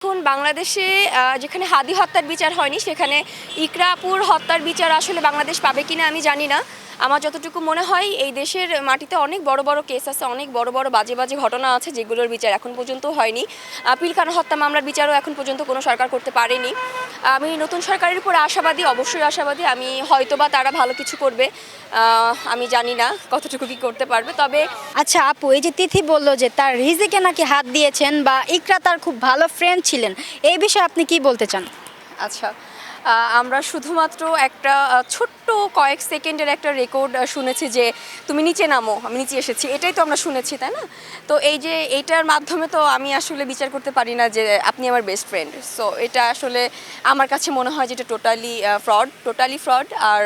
এখন বাংলাদেশে যেখানে হাদি হত্যার বিচার হয়নি সেখানে ইকরা আপুর হত্যার বিচার আসলে বাংলাদেশ পাবে কিনা আমি জানি না। আমার যতটুকু মনে হয় এই দেশের মাটিতে অনেক বড় বড় কেস আছে, অনেক বড় বড় বাজে বাজে ঘটনা আছে যেগুলোর বিচার এখন পর্যন্ত হয়নি। পিলখানা হত্যা মামলার বিচারও এখন পর্যন্ত কোনো সরকার করতে পারেনি। আমি নতুন সরকারের উপরে আশাবাদী, অবশ্যই আশাবাদী। আমি হয়তোবা তারা ভালো কিছু করবে, আমি জানি না কতটুকু কি করতে পারবে। তবে আচ্ছা আপু, এই যে তিথি বললো যে তার রিজিকে নাকি হাত দিয়েছেন বা ইকরা তার খুব ভালো ফ্রেন্ড ছিলেন, এই বিষয়ে আপনি কি বলতে চান? আচ্ছা, আমরা শুধুমাত্র একটা ছোট্ট কয়েক সেকেন্ডের একটা রেকর্ড শুনেছি যে তুমি নিচে নামো, আমি নিচে এসেছি, এটাই তো আমরা শুনেছি, তাই না? তো এই যে এইটার মাধ্যমে তো আমি আসলে বিচার করতে পারি না যে আপনি আমার বেস্ট ফ্রেন্ড। সো এটা আসলে আমার কাছে মনে হয় যে এটা টোটালি ফ্রড। আর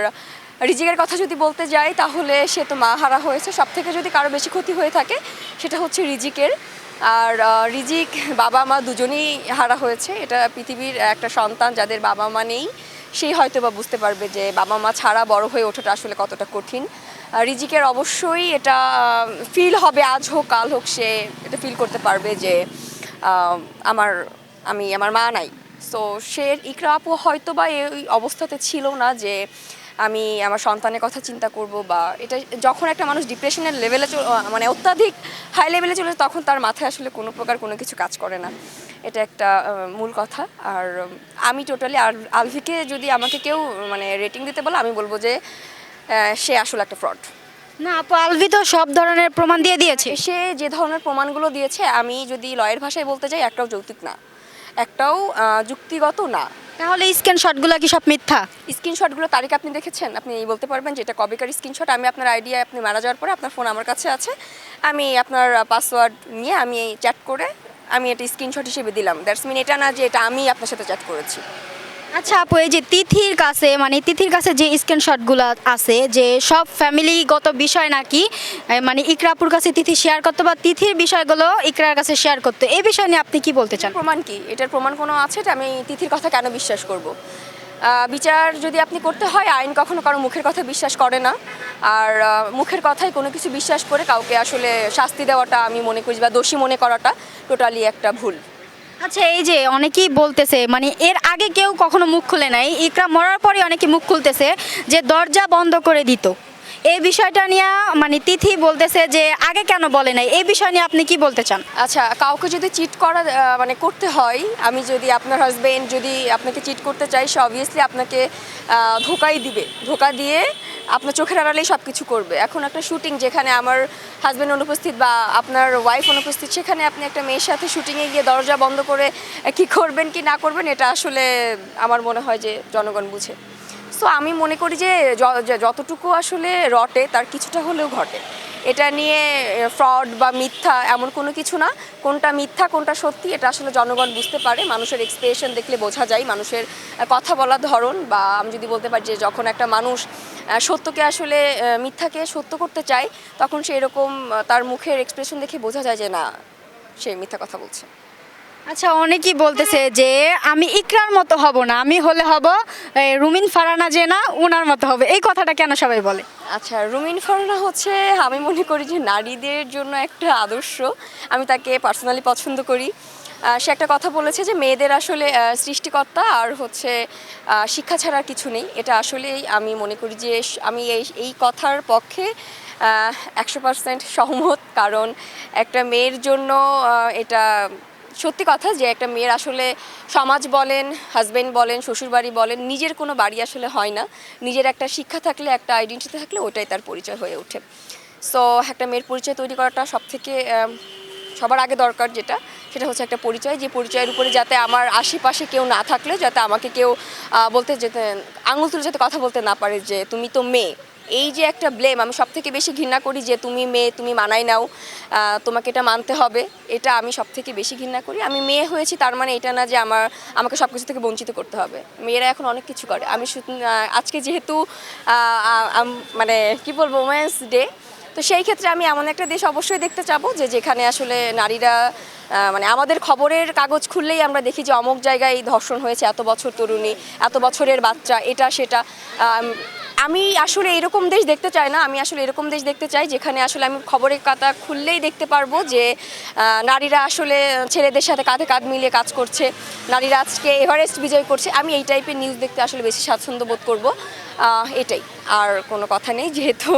রিজিকের কথা যদি বলতে যাই তাহলে সে তো মা হারা হয়েছে। সব থেকে যদি কারো বেশি ক্ষতি হয়ে থাকে সেটা হচ্ছে রিজিকের। আর রিজিক বাবা মা দুজনেই হারা হয়েছে। এটা পৃথিবীর একটা সন্তান যাদের বাবা মা নেই, সেই হয়তো বা বুঝতে পারবে যে বাবা মা ছাড়া বড় হয়ে ওঠাটা আসলে কতটা কঠিন। রিজিকের অবশ্যই এটা ফিল হবে, আজ হোক কাল হোক সে এটা ফিল করতে পারবে যে আমার মা নাই। সো সে ইকরা আপু হয়তো বা এই অবস্থাতে ছিল না যে আমি আমার সন্তানের কথা চিন্তা করব, বা এটা যখন একটা মানুষ ডিপ্রেশনের লেভেলে মানে অত্যাধিক হাই লেভেলে চলে তখন তার মাথায় আসলে কোনো প্রকার কোনো কিছু কাজ করে না। এটা একটা মূল কথা। আর আমি টোটালি আলভিকে যদি আমাকে কেউ মানে রেটিং দিতে বলে আমি বলবো যে সে আসলে একটা ফ্রড। না আপু, আলভি তো সব ধরনের প্রমাণ দিয়ে দিয়েছে। সে যে ধরনের প্রমাণগুলো দিয়েছে, আমি যদি লয়ের ভাষায় বলতে যাই, একটাও যৌক্তিক না, একটাও যুক্তিগত না। তাহলে স্ক্রিনশটগুলো কি সব মিথ্যা? স্ক্রিনশটগুলো তারিখ আপনি দেখেছেন? আপনি বলতে পারবেন যে এটা কবেকার স্ক্রিনশট? আমি আপনার আইডিয়া, আপনি মারা যাওয়ার পরে আপনার ফোন আমার কাছে আছে, আমি আপনার পাসওয়ার্ড নিয়ে আমি চ্যাট করে আমি এটা স্ক্রিনশট হিসেবে দিলাম। দ্যাটস মিন এটা না যে এটা আমি আপনার সাথে চ্যাট করেছি। আচ্ছা আপু, এই যে তিথির কাছে যে স্ক্রিনশটগুলো আছে, যে সব ফ্যামিলিগত বিষয় নাকি মানে ইকরাপুর কাছে তিথি শেয়ার করতো বা তিথির বিষয়গুলো ইকরার কাছে শেয়ার করতো, এই বিষয় নিয়ে আপনি কি বলতে চান? প্রমাণ কি? এটার প্রমাণ কোনো আছে? এটা আমি তিথির কথা কেন বিশ্বাস করব? বিচার যদি আপনি করতে হয়, আইন কখনো কারো মুখের কথা বিশ্বাস করে না। আর মুখের কথায় কোনো কিছু বিশ্বাস করে কাউকে আসলে শাস্তি দেওয়াটা আমি মনে করি, বা দোষী মনে করাটা টোটালি একটা ভুল। আচ্ছা, এই যে অনেকেই বলতেছে মানে এর আগে কেউ কখনো মুখ খুলে নাই, ইকরা মরার পরে অনেকে মুখ খুলতেছে যে দরজা বন্ধ করে দিত। এই বিষয়টা নিয়ে মানে তিথি বলতেছে যে আগে কেন বলে নাই, এই বিষয় নিয়ে আপনি কি বলতে চান? আচ্ছা, কাউকে যদি চিট করা মানে করতে হয়, আমি যদি আপনার হাজবেন্ড যদি আপনাকে চিট করতে চাই, সে অবভিয়াসলি আপনাকে ধোকাই দিবে। ধোকা দিয়ে আপনার চোখের আড়ালেই সব কিছু করবে। এখন একটা শুটিং যেখানে আমার হাজবেন্ড অনুপস্থিত বা আপনার ওয়াইফ অনুপস্থিত, সেখানে আপনি একটা মেয়ের সাথে শুটিংয়ে গিয়ে দরজা বন্ধ করে কি করবেন কি না করবেন, এটা আসলে আমার মনে হয় যে জনগণ বুঝে। সো আমি মনে করি যে যতটুকু আসলে রটে তার কিছুটা হলেও ঘটে। এটা নিয়ে ফ্রড বা মিথ্যা এমন কোনো কিছু না। কোনটা মিথ্যা কোনটা সত্যি এটা আসলে জনগণ বুঝতে পারে। মানুষের এক্সপ্রেশন দেখলে বোঝা যায়, মানুষের কথা বলার ধরন, বা আমি যদি বলতে পারি যে যখন একটা মানুষ সত্যকে আসলে মিথ্যাকে সত্য করতে চায়, তখন সেই রকম তার মুখের এক্সপ্রেশন দেখে বোঝা যায় যে না, সে মিথ্যা কথা বলছে। আচ্ছা, অনেকেই বলতেছে যে আমি ইকরার মতো হব না, আমি হলে হব রুমিন ফারহানা, যে না ওনার মতো হবে, এই কথাটা কেন সবাই বলে? আচ্ছা, রুমিন ফারহানা হচ্ছে, আমি মনে করি যে নারীদের জন্য একটা আদর্শ। আমি তাকে পার্সোনালি পছন্দ করি। সে একটা কথা বলেছে যে মেয়েদের আসলে সৃষ্টিকর্তা আর হচ্ছে শিক্ষা ছাড়া কিছু নেই। এটা আসলেই আমি মনে করি যে আমি এই কথার পক্ষে 100% সহমত। কারণ একটা মেয়ের জন্য এটা সত্যি কথা যে একটা মেয়ের আসলে সমাজ বলেন, হাজবেন্ড বলেন, শ্বশুরবাড়ি বলেন, নিজের কোনো বাড়ি আসলে হয় না। নিজের একটা শিক্ষা থাকলে, একটা আইডেন্টিটি থাকলে ওটাই তার পরিচয় হয়ে ওঠে। সো একটা মেয়ের পরিচয় তৈরি করাটা সবথেকে সবার আগে দরকার, সেটা হচ্ছে একটা পরিচয়। যে পরিচয়ের উপরে যাতে আমার আশেপাশে কেউ না থাকলে, যাতে আমাকে কেউ বলতে যেতে আঙুল তুলে যাতে কথা বলতে না পারে যে তুমি তো মেয়ে। এই যে একটা ব্লেম, আমি সবথেকে বেশি ঘৃণা করি যে তুমি মেয়ে, তুমি মানাই নাও, তোমাকে এটা মানতে হবে। এটা আমি সবথেকে বেশি ঘৃণা করি। আমি মেয়ে হয়েছি তার মানে এটা না যে আমাকে সব কিছু থেকে বঞ্চিত করতে হবে। মেয়েরা এখন অনেক কিছু করে। আমি আজকে যেহেতু মানে কি বলবো, ওমেন্স ডে, তো সেই ক্ষেত্রে আমি এমন একটা দেশ অবশ্যই দেখতে চাবো যেখানে আসলে নারীরা মানে আমাদের খবরের কাগজ খুললেই আমরা দেখি যে অমুক জায়গায় ধর্ষণ হয়েছে, এত বছর তরুণী, এত বছরের বাচ্চা, এটা সেটা। আমি আসলে এরকম দেশ দেখতে চাই না, আমি আসলে এরকম দেশ দেখতে চাই যেখানে আসলে আমি খবরের কাতা খুললেই দেখতে পারবো যে নারীরা আসলে ছেলেদের সাথে কাঁধে কাঁধ মিলিয়ে কাজ করছে, নারীরা আজকে এভারেস্ট বিজয় করছে। আমি এই টাইপের নিউজ দেখতে আসলে বেশি স্বাচ্ছন্দ্য বোধ করবো, এটাই, আর কোনো কথা নেই। যেহেতু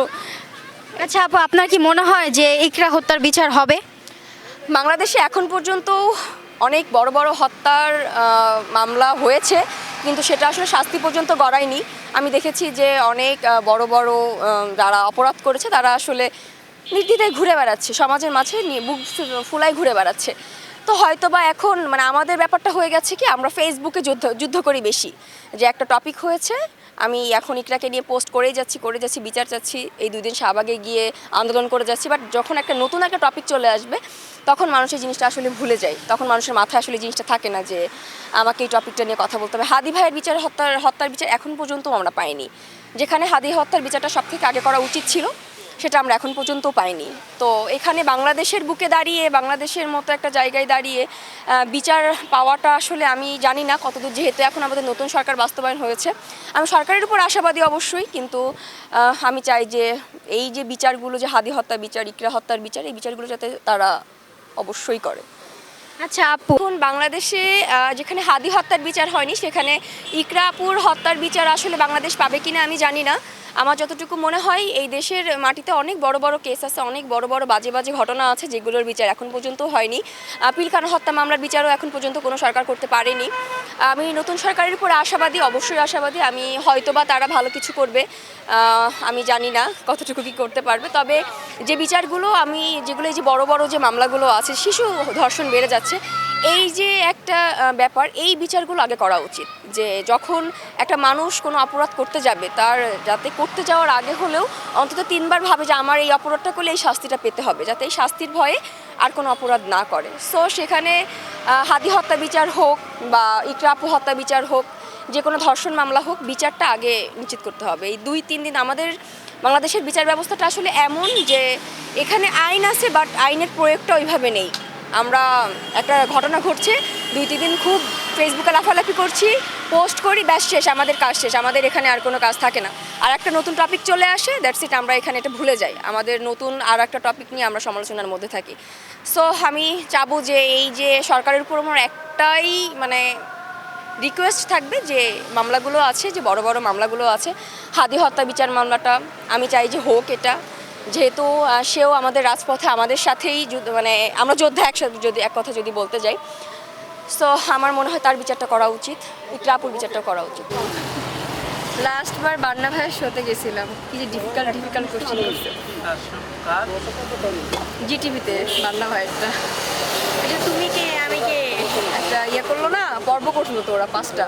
আচ্ছা আপু, আপনার কি মনে হয় যে ইকরা হত্যার বিচার হবে? বাংলাদেশে এখন পর্যন্ত অনেক বড় বড় হত্যার মামলা হয়েছে, কিন্তু সেটা আসলে শাস্তি পর্যন্ত গড়ায়নি। আমি দেখেছি যে অনেক বড় বড় যারা অপরাধ করেছে তারা আসলে নির্দ্বিধায় ঘুরে বেড়াচ্ছে, সমাজের মাঝে বুক ফুলাই ঘুরে বেড়াচ্ছে। তো হয়তো বা এখন মানে আমাদের ব্যাপারটা হয়ে গেছে কি, আমরা ফেসবুকে যুদ্ধ করি বেশি, যে একটা টপিক হয়েছে আমি এখন ইকরাকে নিয়ে পোস্ট করেই যাচ্ছি বিচার চাচ্ছি, এই 2 দিন শাহবাগে গিয়ে আন্দোলন করে যাচ্ছি। বাট যখন একটা নতুন একটা টপিক চলে আসবে তখন মানুষ এই জিনিসটা আসলে ভুলে যায়, তখন মানুষের মাথায় আসলে জিনিসটা থাকে না যে আমাকে এই টপিকটা নিয়ে কথা বলতে হবে। হাদি ভাইয়ের বিচার, হত্যার বিচার এখন পর্যন্ত আমরা পাইনি। যেখানে হাদি হত্যার বিচারটা সব থেকে আগে করা উচিত ছিল, সেটা আমরা এখন পর্যন্ত পাইনি। তো এখানে বাংলাদেশের বুকে দাঁড়িয়ে, বাংলাদেশের মতো একটা জায়গায় দাঁড়িয়ে বিচার পাওয়াটা আসলে আমি জানি না কতদূর, যেহেতু এখন আমাদের নতুন সরকার বাস্তবায়ন হয়েছে। আমি সরকারের উপর আশাবাদী অবশ্যই, কিন্তু আমি চাই যে এই যে বিচারগুলো, যে হাদি হত্যা বিচার, ইকরা হত্যার বিচার, এই বিচারগুলো যাতে তারা অবশ্যই করে। আচ্ছা আপু, এখন বাংলাদেশে যেখানে হাদি হত্যার বিচার হয়নি, সেখানে ইকরা আপুর হত্যার বিচার আসলে বাংলাদেশ পাবে কিনা আমি জানি না। আমার যতটুকু মনে হয় এই দেশের মাটিতে অনেক বড় বড় কেস আছে, অনেক বড় বড় বাজে বাজে ঘটনা আছে যেগুলোর বিচার এখন পর্যন্ত হয়নি। পিলখানা হত্যা মামলার বিচারও এখন পর্যন্ত কোনো সরকার করতে পারেনি। আমি নতুন সরকারের উপরে আশাবাদী, অবশ্যই আশাবাদী। আমি হয়তোবা তারা ভালো কিছু করবে, আমি জানি না কতটুকু কী করতে পারবে। তবে যে বিচারগুলো যেগুলো এই যে বড় বড় যে মামলাগুলো আছে, শিশু ধর্ষণ বেড়ে যাচ্ছে, এই যে একটা ব্যাপার, এই বিচারগুলো আগে করা উচিত। যে যখন একটা মানুষ কোনো অপরাধ করতে যাবে, তার যাতে করতে যাওয়ার আগে হলেও অন্তত 3 বার ভাবে যে আমার এই অপরাধটা করলে এই শাস্তিটা পেতে হবে, যাতে এই শাস্তির ভয়ে আর কোনো অপরাধ না করে। সো সেখানে হাদি হত্যা বিচার হোক বা ইকরা আপু হত্যা বিচার হোক, যে কোনো ধর্ষণ মামলা হোক, বিচারটা আগে নিশ্চিত করতে হবে। এই 2-3 দিন আমাদের বাংলাদেশের বিচার ব্যবস্থাটা আসলে এমন যে এখানে আইন আছে, বাট আইনের প্রয়োগটা ওইভাবে নেই। আমরা একটা ঘটনা ঘটছে, 2-3 দিন খুব ফেসবুকে লাফালাফি করছি, পোস্ট করি, ব্যাস শেষ, আমাদের কাজ শেষ, আমাদের এখানে আর কোনো কাজ থাকে না। আর একটা নতুন টপিক চলে আসে, দ্যাটস ইট, আমরা এখানে এটা ভুলে যাই, আমাদের নতুন আর একটা টপিক নিয়ে আমরা সমালোচনার মধ্যে থাকি। সো আমি চাবো যে এই যে সরকারের উপর আমার একটাই মানে রিকোয়েস্ট থাকবে, যে মামলাগুলো আছে, যে বড় বড় মামলাগুলো আছে, হাদি হত্যা বিচার মামলাটা আমি চাই যে হোক। এটা যেহেতু সেও আমাদের রাজপথে আমাদের সাথেই মানে আমরা যোদ্ধা একসাথে, যদি এক কথা যদি বলতে যাই। সো আমার মনে হয় তার বিচারটা করা উচিত, ইকরা আপুর বিচারটা করা উচিত। লাস্টবার বান্না ভাইয়ের শোতে গেছিলাম, কি যে ডিফিকাল্ট কোশ্চেন করছে জিটিভিতে, বান্না ভাইয়েরটা। এটা তুমি কে আমি কে একটা করলো না, পর্ব করলো তো ওরা 5টা।